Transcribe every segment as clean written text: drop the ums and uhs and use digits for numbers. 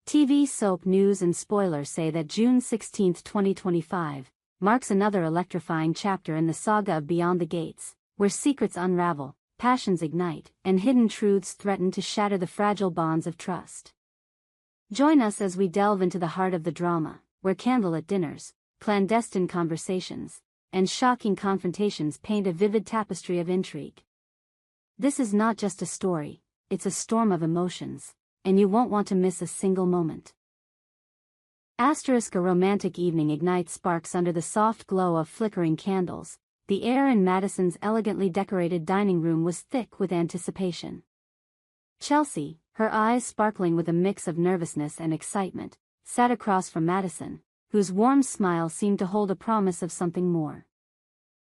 TV soap news and spoilers say that June 16, 2025, marks another electrifying chapter in the saga of Beyond the Gates, where secrets unravel, passions ignite, and hidden truths threaten to shatter the fragile bonds of trust. Join us as we delve into the heart of the drama, where candlelit dinners, clandestine conversations, and shocking confrontations paint a vivid tapestry of intrigue. This is not just a story, it's a storm of emotions, and you won't want to miss a single moment. A romantic evening ignites sparks under the soft glow of flickering candles. The air in Madison's elegantly decorated dining room was thick with anticipation. Chelsea, her eyes sparkling with a mix of nervousness and excitement, sat across from Madison, whose warm smile seemed to hold a promise of something more.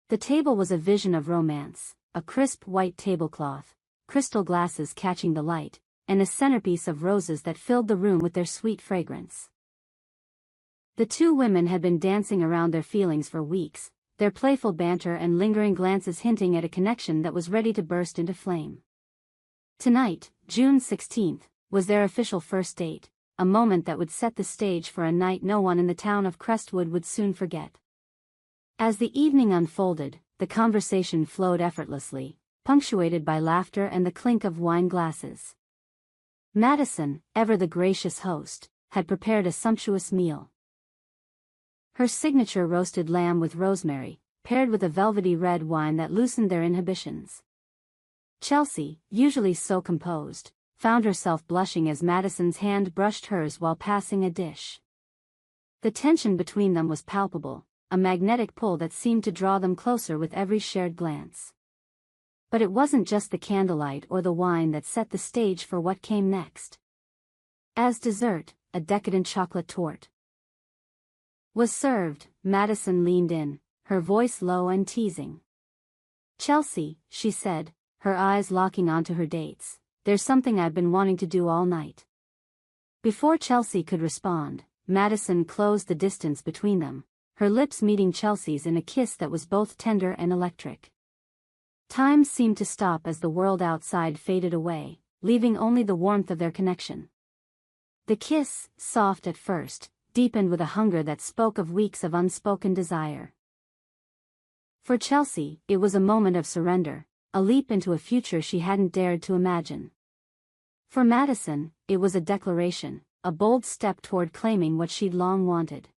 The table was a vision of romance, a crisp white tablecloth, crystal glasses catching the light, and a centerpiece of roses that filled the room with their sweet fragrance. The two women had been dancing around their feelings for weeks, their playful banter and lingering glances hinting at a connection that was ready to burst into flame. Tonight, June 16th, was their official first date, a moment that would set the stage for a night no one in the town of Crestwood would soon forget. As the evening unfolded, the conversation flowed effortlessly, punctuated by laughter and the clink of wine glasses. Madison, ever the gracious host, had prepared a sumptuous meal. Her signature roasted lamb with rosemary, paired with a velvety red wine that loosened their inhibitions. Chelsea, usually so composed, found herself blushing as Madison's hand brushed hers while passing a dish. The tension between them was palpable, a magnetic pull that seemed to draw them closer with every shared glance. But it wasn't just the candlelight or the wine that set the stage for what came next. As dessert, a decadent chocolate torte was served. Madison leaned in, her voice low and teasing. "Chelsea," she said, her eyes locking onto her dates, "there's something I've been wanting to do all night." Before Chelsea could respond, Madison closed the distance between them, her lips meeting Chelsea's in a kiss that was both tender and electric. Time seemed to stop as the world outside faded away, leaving only the warmth of their connection. The kiss, soft at first, deepened with a hunger that spoke of weeks of unspoken desire. For Chelsea, it was a moment of surrender, a leap into a future she hadn't dared to imagine. For Madison, it was a declaration, a bold step toward claiming what she'd long wanted.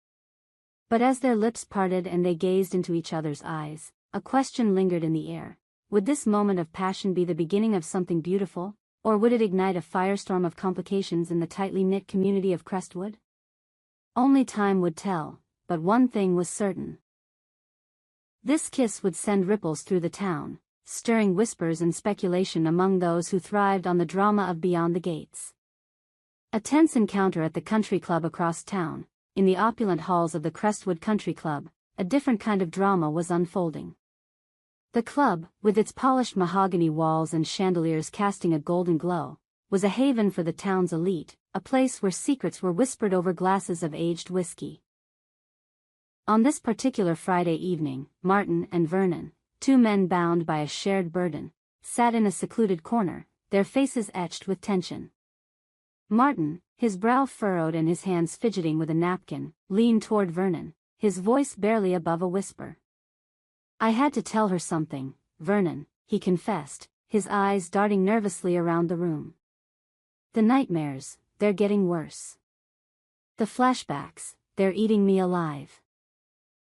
But as their lips parted and they gazed into each other's eyes, a question lingered in the air. Would this moment of passion be the beginning of something beautiful, or would it ignite a firestorm of complications in the tightly knit community of Crestwood? Only time would tell, but one thing was certain. This kiss would send ripples through the town, stirring whispers and speculation among those who thrived on the drama of Beyond the Gates. A tense encounter at the country club across town, in the opulent halls of the Crestwood Country Club, a different kind of drama was unfolding. The club, with its polished mahogany walls and chandeliers casting a golden glow, was a haven for the town's elite, a place where secrets were whispered over glasses of aged whiskey. On this particular Friday evening, Martin and Vernon, two men bound by a shared burden, sat in a secluded corner, their faces etched with tension. Martin, his brow furrowed and his hands fidgeting with a napkin, leaned toward Vernon, his voice barely above a whisper. "I had to tell her something, Vernon," he confessed, his eyes darting nervously around the room. "The nightmares, they're getting worse. The flashbacks, they're eating me alive.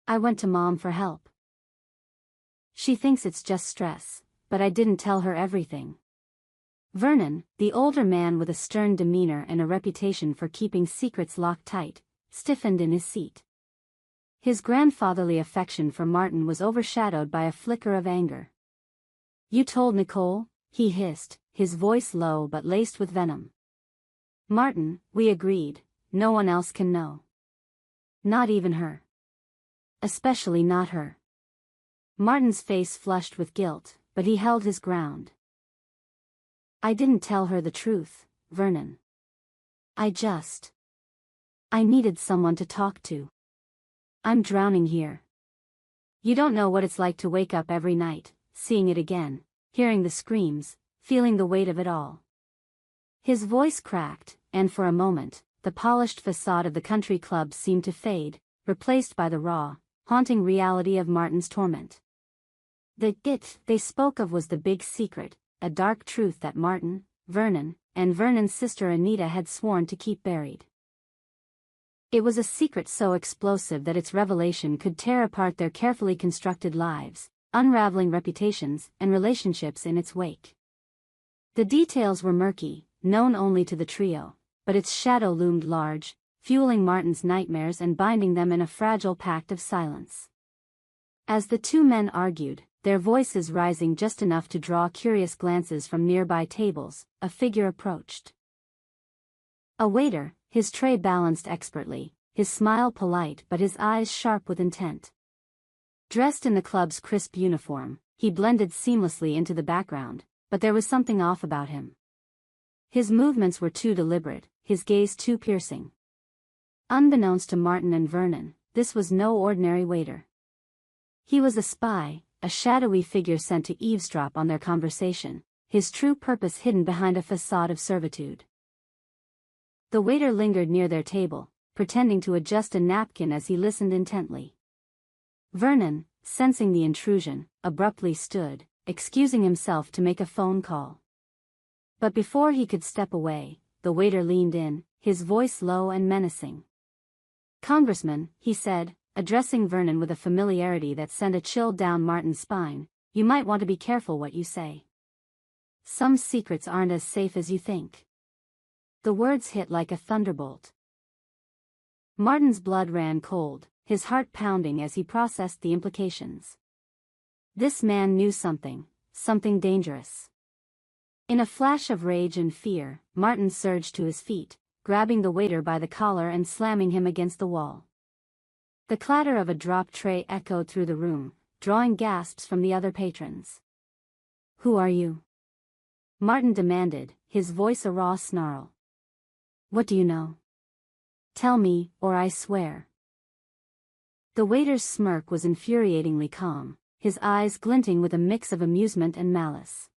I went to Mom for help. She thinks it's just stress, but I didn't tell her everything." Vernon, the older man with a stern demeanor and a reputation for keeping secrets locked tight, stiffened in his seat. His grandfatherly affection for Martin was overshadowed by a flicker of anger. "You told Nicole?" he hissed, his voice low but laced with venom. "Martin, we agreed, no one else can know. Not even her. Especially not her." Martin's face flushed with guilt, but he held his ground. "I didn't tell her the truth, Vernon. I needed someone to talk to. I'm drowning here. You don't know what it's like to wake up every night, seeing it again, hearing the screams, feeling the weight of it all." His voice cracked, and for a moment, the polished facade of the country club seemed to fade, replaced by the raw, haunting reality of Martin's torment. The "it" they spoke of was the big secret, a dark truth that Martin, Vernon, and Vernon's sister Anita had sworn to keep buried. It was a secret so explosive that its revelation could tear apart their carefully constructed lives, unraveling reputations and relationships in its wake. The details were murky, known only to the trio, but its shadow loomed large, fueling Martin's nightmares and binding them in a fragile pact of silence. As the two men argued, their voices rising just enough to draw curious glances from nearby tables, a figure approached. A waiter, his tray balanced expertly, his smile polite but his eyes sharp with intent. Dressed in the club's crisp uniform, he blended seamlessly into the background, but there was something off about him. His movements were too deliberate, his gaze too piercing. Unbeknownst to Martin and Vernon, this was no ordinary waiter. He was a spy, a shadowy figure sent to eavesdrop on their conversation, his true purpose hidden behind a facade of servitude. The waiter lingered near their table, pretending to adjust a napkin as he listened intently. Vernon, sensing the intrusion, abruptly stood, excusing himself to make a phone call. But before he could step away, the waiter leaned in, his voice low and menacing. "Congressman," he said, addressing Vernon with a familiarity that sent a chill down Martin's spine, "you might want to be careful what you say. Some secrets aren't as safe as you think." The words hit like a thunderbolt. Martin's blood ran cold, his heart pounding as he processed the implications. This man knew something dangerous. In a flash of rage and fear, Martin surged to his feet, grabbing the waiter by the collar and slamming him against the wall. The clatter of a dropped tray echoed through the room, drawing gasps from the other patrons. "Who are you?" Martin demanded, his voice a raw snarl. "What do you know? Tell me, or I swear." The waiter's smirk was infuriatingly calm, his eyes glinting with a mix of amusement and malice.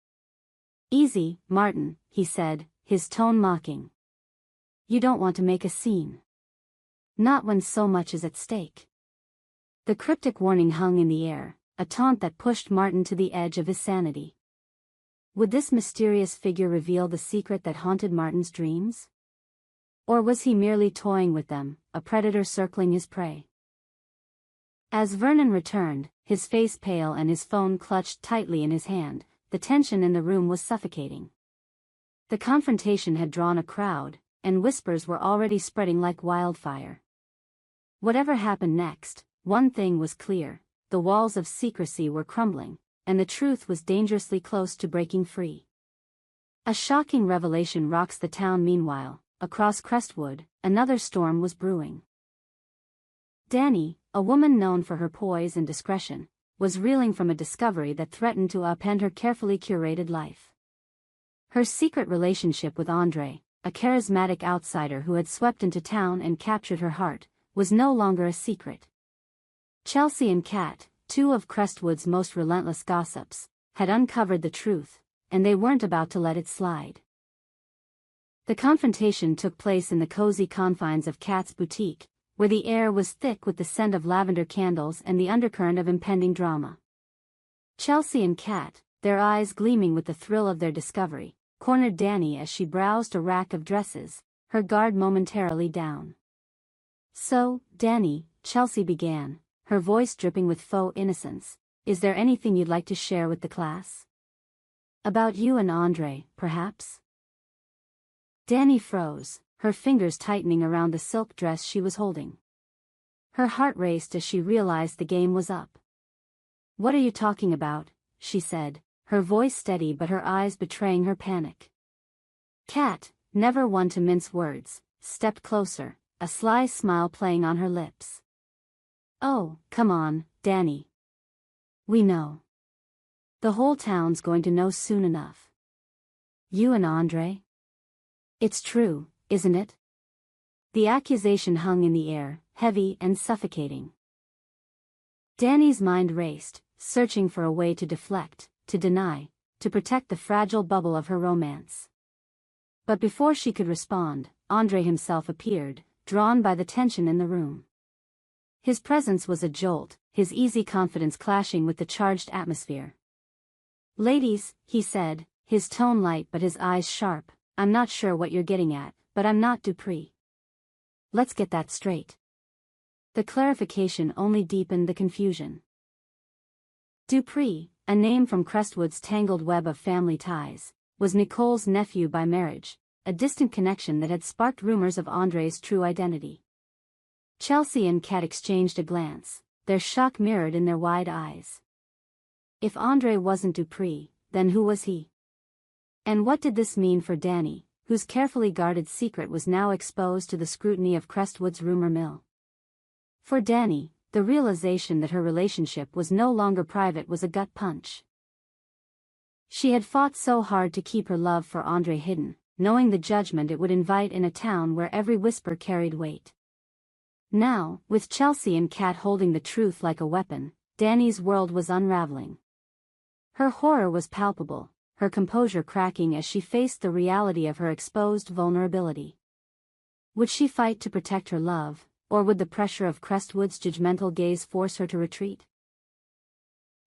"Easy, Martin," he said, his tone mocking. "You don't want to make a scene. Not when so much is at stake." The cryptic warning hung in the air, a taunt that pushed Martin to the edge of his sanity. Would this mysterious figure reveal the secret that haunted Martin's dreams? Or was he merely toying with them, a predator circling his prey? As Vernon returned, his face pale and his phone clutched tightly in his hand, the tension in the room was suffocating. The confrontation had drawn a crowd, and whispers were already spreading like wildfire. Whatever happened next, one thing was clear: the walls of secrecy were crumbling, and the truth was dangerously close to breaking free. A shocking revelation rocks the town meanwhile. Across Crestwood, another storm was brewing. Dany, a woman known for her poise and discretion, was reeling from a discovery that threatened to upend her carefully curated life. Her secret relationship with Andre, a charismatic outsider who had swept into town and captured her heart, was no longer a secret. Chelsea and Kat, two of Crestwood's most relentless gossips, had uncovered the truth, and they weren't about to let it slide. The confrontation took place in the cozy confines of Kat's boutique, where the air was thick with the scent of lavender candles and the undercurrent of impending drama. Chelsea and Kat, their eyes gleaming with the thrill of their discovery, cornered Dany as she browsed a rack of dresses, her guard momentarily down. "So, Dany," Chelsea began, her voice dripping with faux innocence, "is there anything you'd like to share with the class? About you and Andre, perhaps?" Dany froze, her fingers tightening around the silk dress she was holding. Her heart raced as she realized the game was up. "What are you talking about?" she said, her voice steady but her eyes betraying her panic. Kat, never one to mince words, stepped closer, a sly smile playing on her lips. "Oh, come on, Dany. We know. The whole town's going to know soon enough. You and Andre? It's true, isn't it?" The accusation hung in the air, heavy and suffocating. Dany's mind raced, searching for a way to deflect, to deny, to protect the fragile bubble of her romance. But before she could respond, Andre himself appeared, drawn by the tension in the room. His presence was a jolt, his easy confidence clashing with the charged atmosphere. "Ladies," he said, his tone light but his eyes sharp, "I'm not sure what you're getting at, but I'm not Dupree. Let's get that straight." The clarification only deepened the confusion. Dupree, a name from Crestwood's tangled web of family ties, was Nicole's nephew by marriage, a distant connection that had sparked rumors of Andre's true identity. Chelsea and Kat exchanged a glance, their shock mirrored in their wide eyes. If Andre wasn't Dupree, then who was he? And what did this mean for Dany, whose carefully guarded secret was now exposed to the scrutiny of Crestwood's rumor mill? For Dany, the realization that her relationship was no longer private was a gut punch. She had fought so hard to keep her love for Andre hidden, knowing the judgment it would invite in a town where every whisper carried weight. Now, with Chelsea and Kat holding the truth like a weapon, Dany's world was unraveling. Her horror was palpable, her composure cracking as she faced the reality of her exposed vulnerability. Would she fight to protect her love, or would the pressure of Crestwood's judgmental gaze force her to retreat?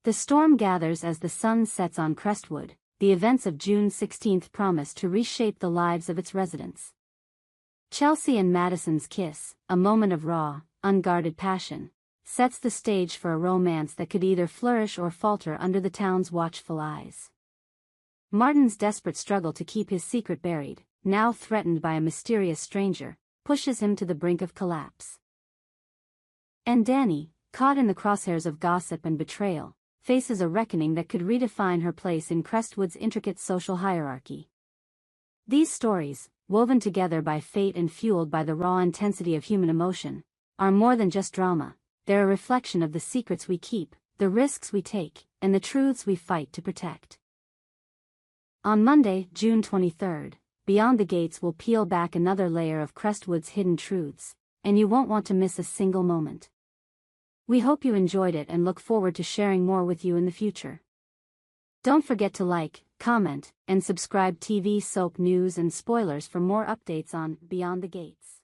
The storm gathers as the sun sets on Crestwood. The events of June 16 promise to reshape the lives of its residents. Chelsea and Madison's kiss, a moment of raw, unguarded passion, sets the stage for a romance that could either flourish or falter under the town's watchful eyes. Martin's desperate struggle to keep his secret buried, now threatened by a mysterious stranger, pushes him to the brink of collapse. And Dany, caught in the crosshairs of gossip and betrayal, faces a reckoning that could redefine her place in Crestwood's intricate social hierarchy. These stories, woven together by fate and fueled by the raw intensity of human emotion, are more than just drama. They're a reflection of the secrets we keep, the risks we take, and the truths we fight to protect. On Monday, June 23, Beyond the Gates will peel back another layer of Crestwood's hidden truths, and you won't want to miss a single moment. We hope you enjoyed it and look forward to sharing more with you in the future. Don't forget to like, comment, and subscribe. TV soap news and spoilers for more updates on Beyond the Gates.